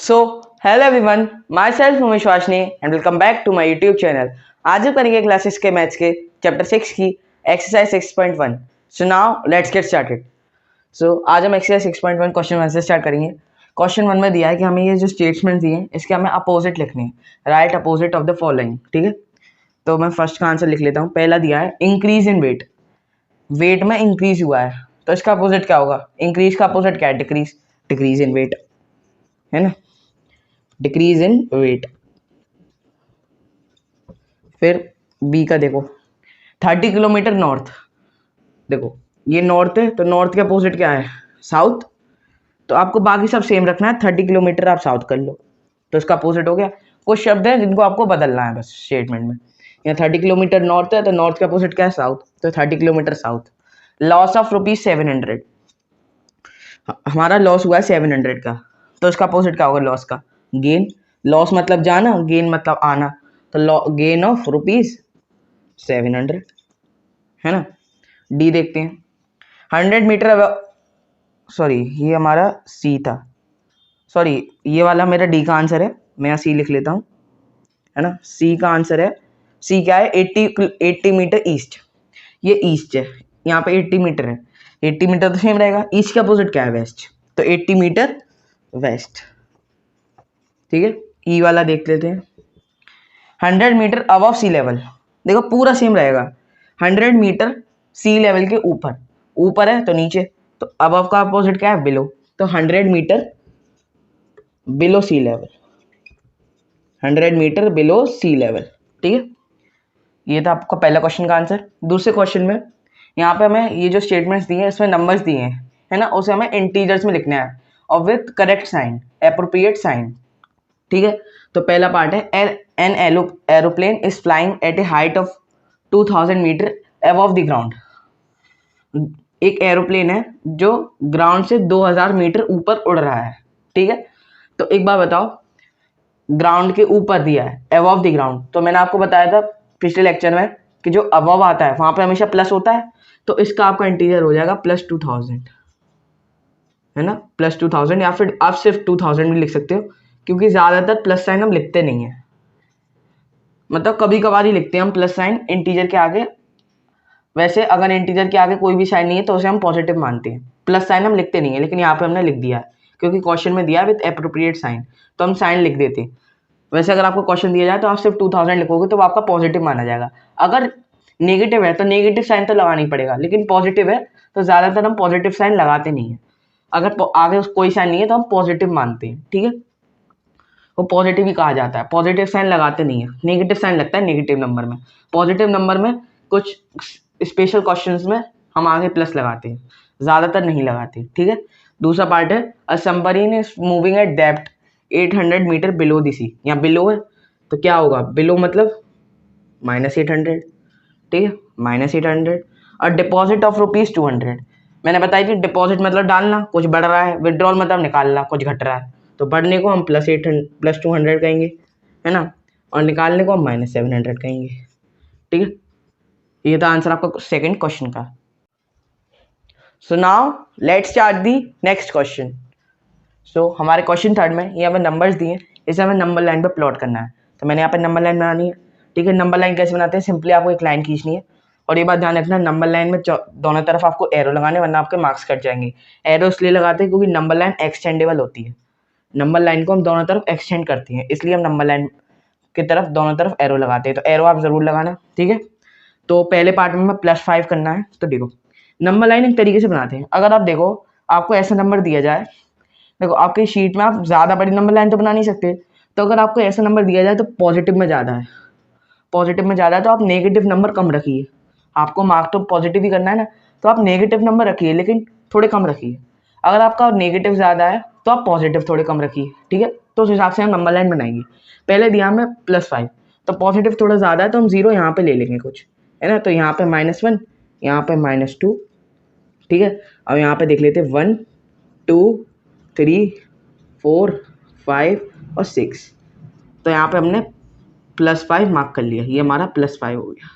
So hello everyone, myself Umesh Vashni and welcome back to my YouTube channel. आज हम करेंगे classes के maths के चैप्टर 6 की exercise 6.1। So now let's get started. So आज हम एक्सरसाइज 6.1 क्वेश्चन 1 से स्टार्ट करेंगे। क्वेश्चन 1 में दिया है कि हमें ये जो स्टेटमेंट दिए हैं इसके हमें अपोजिट लिखने हैं, right opposite of the following. ठीक है, तो मैं फर्स्ट का आंसर लिख लेता हूँ। पहला दिया है इंक्रीज इन वेट, वेट में इंक्रीज हुआ है तो इसका अपोजिट क्या होगा? इंक्रीज का अपोजिट क्या है? डिक्रीज, डिक्रीज इन वेट है ना, डिक्रीज इन वेट। फिर बी का देखो 30 किलोमीटर नॉर्थ, देखो ये नॉर्थ है तो नॉर्थ के अपोजिट क्या है? साउथ। तो आपको बाकी सब सेम रखना है, 30 किलोमीटर आप साउथ कर लो तो इसका अपोजिट हो गया। कुछ शब्द हैं जिनको आपको बदलना है बस स्टेटमेंट में। यहाँ 30 किलोमीटर नॉर्थ है तो नॉर्थ के अपोजिट क्या है? साउथ, तो 30 किलोमीटर साउथ। लॉस ऑफ ₹700, हमारा लॉस हुआ है 700 का, तो इसका अपोजिट क्या होगा? लॉस का गेन। लॉस मतलब जाना, गेन मतलब आना, तो गेन ऑफ ₹700 है ना। डी देखते हैं 100 मीटर, सॉरी ये हमारा सी था, सॉरी ये वाला मेरा डी का आंसर है, मैं यहाँ सी लिख लेता हूँ है ना। सी का आंसर है, सी क्या है? 80 मीटर ईस्ट, ये ईस्ट है, यहाँ पे 80 मीटर है, 80 मीटर तो सेम रहेगा। ईस्ट का अपोजिट क्या है? वेस्ट, तो 80 मीटर वेस्ट। ठीक है, ई वाला देख लेते हैं 100 मीटर अबव सी लेवल, देखो पूरा सेम रहेगा। 100 मीटर सी लेवल के ऊपर, ऊपर है तो नीचे, तो अबव का अपोजिट क्या है? बिलो, तो 100 मीटर बिलो सी लेवल, 100 मीटर बिलो सी लेवल। ठीक है, ये था आपका पहला क्वेश्चन का आंसर। दूसरे क्वेश्चन में यहाँ पे हमें ये जो स्टेटमेंट्स दिए हैं इसमें नंबर्स दिए हैं है ना, उसे हमें इंटीजर्स में लिखना है और with correct sign, appropriate sign. ठीक है, तो पहला पार्ट है an aeroplane is flying at a height of 2000 metre above the ground. एक एरोप्लेन है जो ग्राउंड से 2000 मीटर ऊपर उड़ रहा है। ठीक है, तो एक बार बताओ, ग्राउंड के ऊपर दिया है अबव द ग्राउंड, तो मैंने आपको बताया था पिछले लेक्चर में कि जो अबव आता है वहां पे हमेशा प्लस होता है, तो इसका आपका इंटीजर हो जाएगा +2000 है ना, +2000, या फिर आप सिर्फ 2000 भी लिख सकते हो क्योंकि ज्यादातर प्लस साइन हम लिखते नहीं है, मतलब कभी कभार ही लिखते हैं हम प्लस साइन इंटीजर के आगे। वैसे अगर इंटीजर के आगे कोई भी साइन नहीं है तो उसे हम पॉजिटिव मानते हैं, प्लस साइन हम लिखते नहीं है, लेकिन यहाँ पे हमने लिख दिया है क्योंकि क्वेश्चन में दिया है विद एप्रोप्रिएट साइन, तो हम साइन लिख देते हैं। वैसे अगर आपको क्वेश्चन दिया जाए तो आप सिर्फ 2000 लिखोगे तो वो आपका पॉजिटिव माना जाएगा। अगर नेगेटिव है तो नेगेटिव साइन तो लगाना ही पड़ेगा, लेकिन पॉजिटिव है तो ज्यादातर हम पॉजिटिव साइन लगाते नहीं है। अगर आगे कोई साइन नहीं है तो हम पॉजिटिव मानते हैं। ठीक है, वो पॉजिटिव ही कहा जाता है, पॉजिटिव साइन लगाते नहीं है, नेगेटिव साइन लगता है नेगेटिव नंबर में। पॉजिटिव नंबर में कुछ स्पेशल क्वेश्चंस में हम आगे प्लस लगाते हैं, ज्यादातर नहीं लगाते। ठीक है, दूसरा पार्ट है a submarine is moving at depth 800 metre below the sea, यहाँ बिलो है तो क्या होगा? बिलो मतलब -800। ठीक है, -800। और डिपॉजिट ऑफ ₹200, मैंने बताई थी डिपॉजिट मतलब डालना, कुछ बढ़ रहा है, विड्रॉल मतलब निकालना, कुछ घट रहा है, तो बढ़ने को हम +200 कहेंगे है ना, और निकालने को हम -700 कहेंगे। ठीक है, ये था आंसर आपका सेकंड क्वेश्चन का। So now let's start the next question. So हमारे क्वेश्चन थर्ड में ये हमें नंबर्स दिए, इसे हमें नंबर लाइन पे प्लॉट करना है, तो मैंने यहाँ पे नंबर लाइन बनानी है। ठीक है, नंबर लाइन कैसे बनाते हैं? सिंपली आपको एक लाइन खींचनी है, और ये बात ध्यान रखना नंबर लाइन में दोनों तरफ आपको एरो लगाने, वरना आपके मार्क्स कट जाएंगे। एरो इसलिए लगाते हैं क्योंकि नंबर लाइन एक्सटेंडेबल होती है, नंबर लाइन को हम दोनों तरफ एक्सटेंड करते हैं, इसलिए हम नंबर लाइन की तरफ दोनों तरफ एरो लगाते हैं, तो एरो आप जरूर लगाना। ठीक है, तो पहले पार्ट में हमें +5 करना है, तो देखो नंबर लाइन एक तरीके से बनाते हैं। अगर आप देखो आपको ऐसा नंबर दिया जाए, देखो आपकी शीट में आप ज़्यादा बड़ी नंबर लाइन तो बना नहीं सकते, तो अगर आपको ऐसा नंबर दिया जाए तो पॉजिटिव में ज़्यादा है, पॉजिटिव में ज़्यादा है तो आप नेगेटिव नंबर कम रखिए। आपको मार्क तो पॉजिटिव ही करना है ना, तो आप नेगेटिव नंबर रखिए लेकिन थोड़े कम रखिए। अगर आपका नेगेटिव ज़्यादा है तो आप पॉजिटिव थोड़े कम रखिए। ठीक है, तो उस हिसाब से हम नंबर लाइन बनाएंगे। पहले दिया हमें +5, तो पॉजिटिव थोड़ा ज़्यादा है तो हम 0 यहाँ पे ले लेंगे कुछ है ना, तो यहाँ पे -1, यहाँ पे -2। ठीक है, अब यहाँ पे देख लेते 1 2 3 4 5 और 6, तो यहाँ पे हमने +5 मार्क कर लिया, ये हमारा +5 हो गया।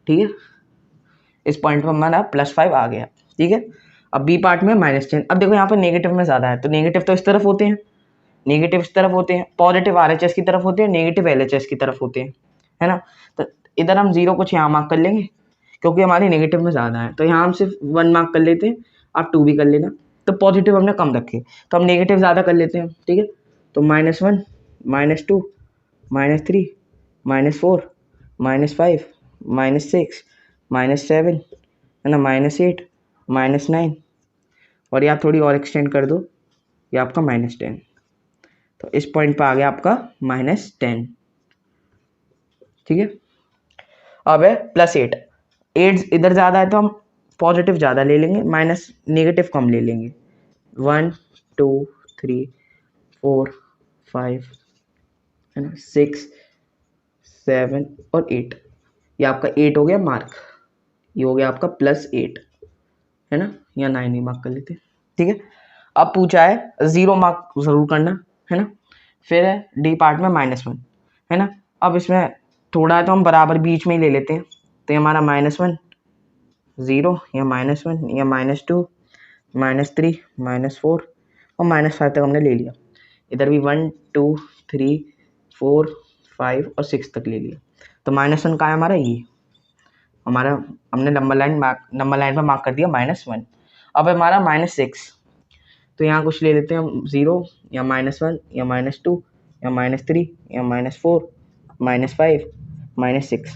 ठीक है, इस पॉइंट पर हमारा +5 आ गया। ठीक है, अब बी पार्ट में -10। अब देखो यहाँ पे नेगेटिव में ज़्यादा है तो नेगेटिव तो इस तरफ होते हैं नेगेटिव इस तरफ होते हैं, पॉजिटिव RHS की तरफ होते हैं, नेगेटिव LHS की तरफ होते हैं, है ना। तो इधर हम 0 कुछ यहाँ मार्क कर लेंगे क्योंकि हमारे नेगेटिव में ज़्यादा है, तो यहाँ हम सिर्फ 1 मार्क कर लेते हैं, आप 2 भी कर लेना। तो पॉजिटिव हमने कम रखे तो हम नेगेटिव ज़्यादा कर लेते हैं, ठीक है। तो -1 -2 -3 -4 -5 -6 -7 है ना, -8 -9, और ये आप थोड़ी और एक्सटेंड कर दो, ये आपका -10। तो इस पॉइंट पे आ गया आपका -10, ठीक है। अब है +8, 8 इधर ज़्यादा है तो हम पॉजिटिव ज़्यादा ले लेंगे, माइनस नेगेटिव कम ले लेंगे। 1 2 3 4 5 है ना, 6 7 और 8, ये आपका 8 हो गया मार्क, ये हो गया आपका +8 है ना, या 9 ही मार्क कर लेते हैं, ठीक है। अब पूछा है 0 मार्क ज़रूर करना है ना। फिर है डी पार्ट में -1 है ना। अब इसमें थोड़ा है तो हम बराबर बीच में ही ले लेते हैं, तो ये हमारा -1 0 या -1 या -2 -3 -4 और -5 तक हमने ले लिया। इधर भी 1 2 3 4 5 और 6 तक ले लिया। तो -1 का है हमारा, ये हमारा हमने नंबर लाइन पर मार्क कर दिया -1। अब हमारा -6, तो यहाँ कुछ ले लेते हैं हम 0 या -1 या -2 या -3 या -4 -5 -6,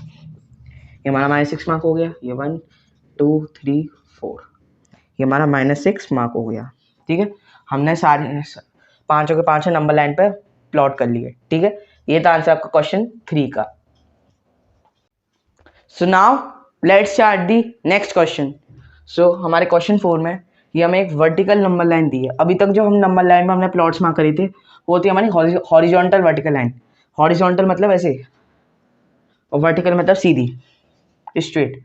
ये हमारा -6 मार्क हो गया। ये 1 2 3 4, ये हमारा -6 मार्क हो गया, ठीक है। हमने सारे पाँचों के पाँचों नंबर लाइन पर प्लॉट कर लिए, ठीक है। ये था आंसर आपका क्वेश्चन 3 का। So now let's start the next question. So हमारे क्वेश्चन 4 में ये हमें एक वर्टिकल नंबर लाइन दी है। अभी तक जो हम नंबर लाइन में हमने प्लॉट्स मार्क करे थे वो थी हमारी हॉरिजॉन्टल वर्टिकल लाइन। हॉरिजॉन्टल मतलब ऐसे और वर्टिकल मतलब सीधी, स्ट्रेट,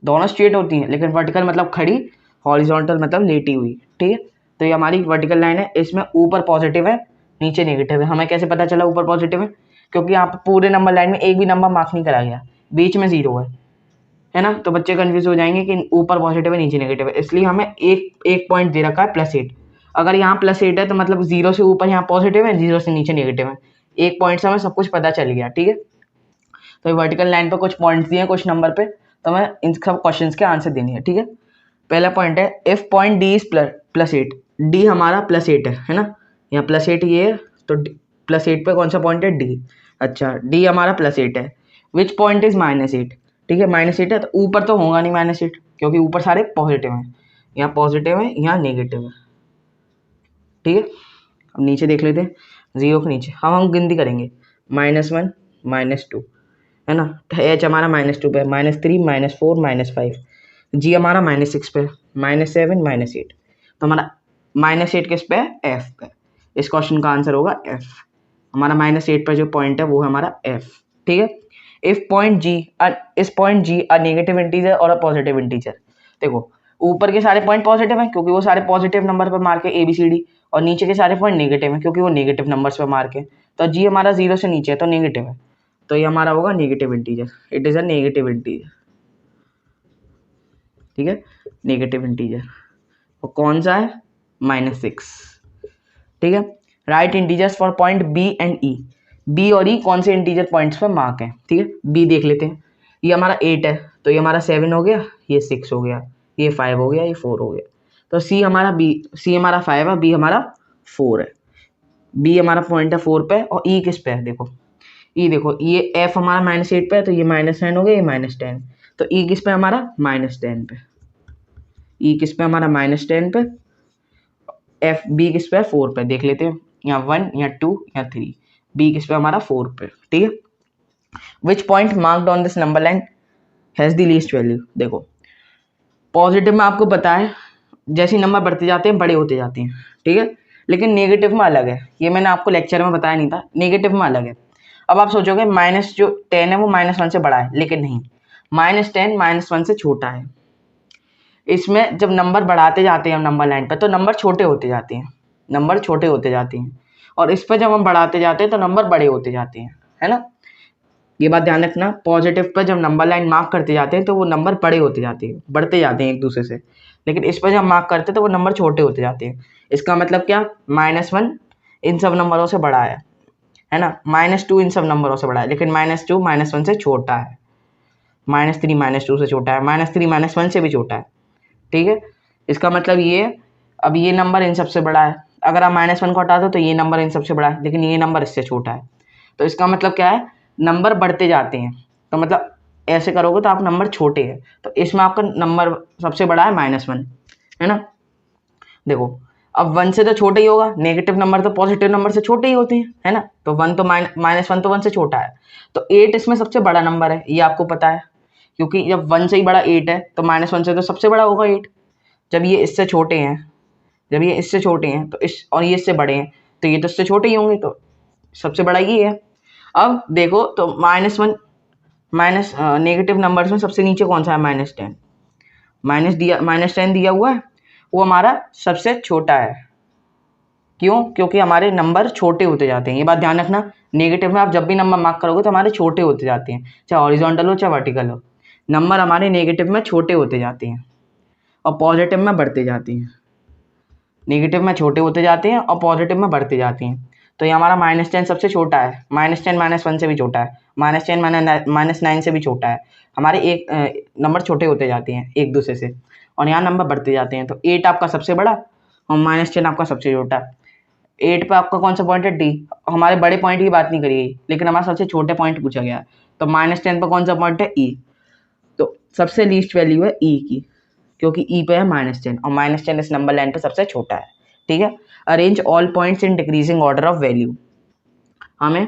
दोनों स्ट्रेट होती हैं, लेकिन वर्टिकल मतलब खड़ी, हॉरिजॉन्टल मतलब लेटी हुई, ठीक है। तो ये हमारी वर्टिकल लाइन है, इसमें ऊपर पॉजिटिव है नीचे नेगेटिव है। हमें कैसे पता चला ऊपर पॉजिटिव है? क्योंकि यहाँ पे पूरे नंबर लाइन में एक भी नंबर मार्क नहीं करा गया, बीच में 0 है ना। तो बच्चे कंफ्यूज हो जाएंगे कि ऊपर पॉजिटिव है नीचे नेगेटिव है, इसलिए हमें एक पॉइंट दे रखा है +8। अगर यहाँ +8 है तो मतलब 0 से ऊपर यहाँ पॉजिटिव है, 0 से नीचे नेगेटिव है। एक पॉइंट से हमें सब कुछ पता चल गया, ठीक है। तो वर्टिकल लाइन पर कुछ पॉइंट्स दिए हैं कुछ नंबर पे, तो हमें इन सब क्वेश्चंस के आंसर देनी है, ठीक है। पहला पॉइंट है if point D is +8, D हमारा +8 है ना, यहाँ +8 ये है, तो +8 पे कौन सा पॉइंट है? डी। अच्छा, डी हमारा +8 है, विच पॉइंट इज -8, ठीक है। -8 है तो ऊपर तो होगा नहीं -8, क्योंकि ऊपर सारे पॉजिटिव हैं, यहाँ पॉजिटिव है यहाँ नेगेटिव है, ठीक है। अब नीचे देख लेते हैं, 0 के नीचे हम गिनती करेंगे, -1 -2 है ना, एच हमारा -2 पे, -3 -4 -5, जी हमारा -6 पे, -7 -8, तो हमारा -8 किस पे है? एफ पे। इस क्वेश्चन का आंसर होगा एफ। हमारा -8 पर जो पॉइंट है वो है हमारा एफ, ठीक है। If point G is point G a negative integer और अ पॉजिटिव इंटीजर, देखो ऊपर के सारे पॉइंट पॉजिटिव हैं क्योंकि वो सारे पॉजिटिव नंबर पर मार्क है ABCD, और नीचे के सारे पॉइंट नेगेटिव हैं क्योंकि वो नेगेटिव नंबर्स पर मार्क है। तो जी हमारा 0 से नीचे है तो नेगेटिव है, तो ये हमारा होगा negative integer, it is a negative integer, ठीक है, नेगेटिव इंटीजर। और कौन सा है? -6, ठीक है। Right integers for point B and E, B और ई कौन से इंटीजर पॉइंट्स पर मार्क है, ठीक है। बी देख लेते हैं, ये हमारा 8 है तो ये हमारा 7 हो गया, ये 6 हो गया, ये 5 हो गया, ये 4 हो गया। तो सी हमारा 5 है, बी हमारा 4 है, बी हमारा पॉइंट है 4 पे, और ई किस पे है? देखो ई, देखो ये एफ हमारा -8 पे है तो ये -10 हो गया, ये -10, तो ई किस पे हमारा? -10 पे। ई किस पे हमारा? -10 पे। एफ बी किस पे है? 4 पे। देख लेते हैं, यहाँ 1 या 2 या 3, बी किस पे हमारा? 4 पे, ठीक है। Which point marked on this number line has the least value? देखो पॉजिटिव में आपको पता है जैसे नंबर बढ़ते जाते हैं बड़े होते जाते हैं, ठीक है, लेकिन नेगेटिव में अलग है, ये मैंने आपको लेक्चर में बताया नहीं था, नेगेटिव में अलग है। अब आप सोचोगे जो 10 है वो -1 से बड़ा है, लेकिन नहीं, -10 -1 से छोटा है। इसमें जब नंबर बढ़ाते जाते हैं हम नंबर लाइन पर तो नंबर छोटे होते जाते हैं, नंबर छोटे होते जाते हैं, और इस पर जब हम बढ़ाते जाते हैं तो नंबर बड़े होते जाते हैं, है ना। ये बात ध्यान रखना, पॉजिटिव पर जब नंबर लाइन मार्क करते जाते हैं तो वो नंबर बड़े होते जाते हैं, बढ़ते जाते हैं एक दूसरे से, लेकिन इस पर जब मार्क करते हैं तो वो नंबर छोटे होते जाते हैं। इसका मतलब क्या? -1 इन सब नंबरों से बड़ा है ना। -2 इन सब नंबरों से बड़ा है, लेकिन -2 -1 से छोटा है, -3 -2 से छोटा है, -3 -1 से भी छोटा है। ठीक है, इसका मतलब ये है, अब ये नंबर इन सबसे बड़ा है, अगर आप -1 को हटा दो तो ये नंबर इन सबसे बड़ा है, लेकिन ये नंबर इससे छोटा है। तो इसका मतलब क्या है, नंबर बढ़ते जाते हैं, तो मतलब ऐसे करोगे तो आप नंबर छोटे हैं, तो इसमें आपका नंबर सबसे बड़ा है -1, है ना। देखो अब 1 से तो छोटा ही होगा, नेगेटिव नंबर तो पॉजिटिव नंबर से छोटे ही होते हैं, है ना। तो 1 तो -1 तो 1 से छोटा है, तो 8 इसमें सबसे बड़ा नंबर है, ये आपको पता है, क्योंकि जब 1 से ही बड़ा 8 है तो -1 से तो सबसे बड़ा होगा 8। जब ये इससे छोटे हैं, जब ये इससे छोटे हैं तो इस, और ये इससे बड़े हैं तो ये तो इससे छोटे ही होंगे, तो सबसे बड़ा ये है। अब देखो तो -1 माइनस नेगेटिव नंबर्स में सबसे नीचे कौन सा है, -10, -10 दिया हुआ है, वो हमारा सबसे छोटा है। क्यों? क्योंकि हमारे नंबर छोटे होते जाते हैं, ये बात ध्यान रखना। नेगेटिव में आप जब भी नंबर मार्क करोगे तो हमारे छोटे होते जाते हैं, चाहे हॉरिजॉन्टल हो चाहे वर्टिकल हो, नंबर हमारे नेगेटिव में छोटे होते जाते हैं और पॉजिटिव में बढ़ते जाते हैं। नेगेटिव में छोटे होते जाते हैं और पॉजिटिव में बढ़ते जाते हैं। तो ये हमारा -10 सबसे छोटा है, -10 -1 से भी छोटा है, -10 -9 से भी छोटा है। हमारे एक नंबर छोटे होते जाते हैं एक दूसरे से, और यहाँ नंबर बढ़ते जाते हैं। तो 8 आपका सबसे बड़ा और -10 आपका सबसे छोटा। 8 पे आपका कौन सा पॉइंट है, डी। हमारे बड़े पॉइंट की बात नहीं करी गई, लेकिन हमारा सबसे छोटे पॉइंट पूछा गया है। तो -10 पे कौन सा पॉइंट है, ई। तो सबसे लीस्ट वैल्यू है ई की, क्योंकि ई पे है -10 और -10 इस नंबर लाइन पे सबसे छोटा है। ठीक है, arrange all points in decreasing order of value. हमें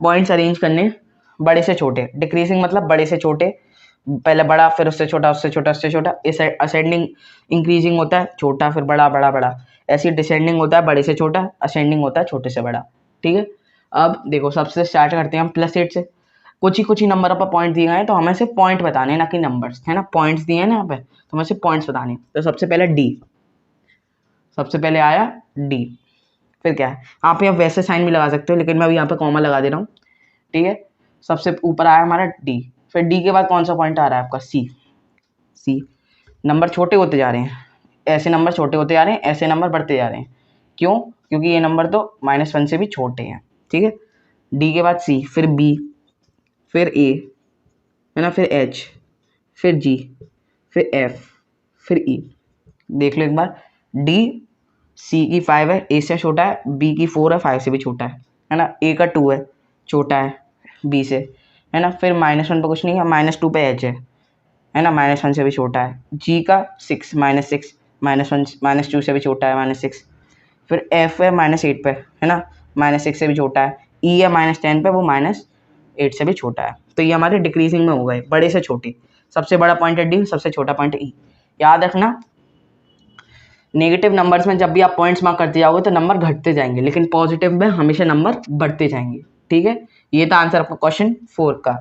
पॉइंट्स अरेंज करने बड़े से छोटे, डिक्रीजिंग मतलब बड़े से छोटे, पहले बड़ा फिर उससे छोटा, उससे छोटा, उससे छोटा। इस असेंडिंग इंक्रीजिंग होता है छोटा फिर बड़ा, बड़ा बड़ा, ऐसे डिसेंडिंग होता है बड़े से छोटा, असेंडिंग होता है छोटे से बड़ा। ठीक है, अब देखो सबसे स्टार्ट करते हैं हम +8 से। कुछ ही नंबर पर पॉइंट दिए गए हैं, तो हमें सिर्फ पॉइंट बताने हैं, ना कि नंबर्स, है ना। पॉइंट्स दिए हैं ना यहाँ पे, तो हमें सिर्फ पॉइंट्स बताने हैं। तो सबसे पहले डी, सबसे पहले आया डी। फिर क्या है, आप यहाँ वैसे साइन भी लगा सकते हो, लेकिन मैं अभी यहाँ पे कॉमा लगा दे रहा हूँ। ठीक है, सबसे ऊपर आया हमारा डी, फिर डी के बाद कौन सा पॉइंट आ रहा है आपका, सी। सी, नंबर छोटे होते जा रहे हैं, ऐसे नंबर छोटे होते जा रहे हैं, ऐसे नंबर बढ़ते जा रहे हैं। क्यों? क्योंकि ये नंबर तो -1 से भी छोटे हैं। ठीक है, डी के बाद सी, फिर बी, फिर ए, है ना, फिर एच, फिर जी, फिर एफ, फिर ई। देख लो एक बार, डी, सी की 5 है, ए से छोटा है, बी की 4 है, 5 से भी छोटा है ना, ए का 2 है, छोटा है बी से, है ना। फिर -1 पे कुछ नहीं है, -2 पे एच है ना, -1 से भी छोटा है। जी का 6, -6, -1 -2 से भी छोटा है, -6। फिर एफ है -8 पे, है ना, -6 से भी छोटा है। ई है -10 पे, वो -8 से भी छोटा है। तो ये हमारे डिक्रीजिंग में हो गए, बड़े से छोटे। सबसे बड़ा पॉइंट है डी, सबसे छोटा पॉइंट है ई। याद रखना, नेगेटिव नंबर्स में जब भी आप पॉइंट्स मार्क करते जाओगे तो नंबर घटते जाएंगे, लेकिन पॉजिटिव में हमेशा नंबर बढ़ते जाएंगे। ठीक है, ये था आंसर आपका क्वेश्चन 4 का।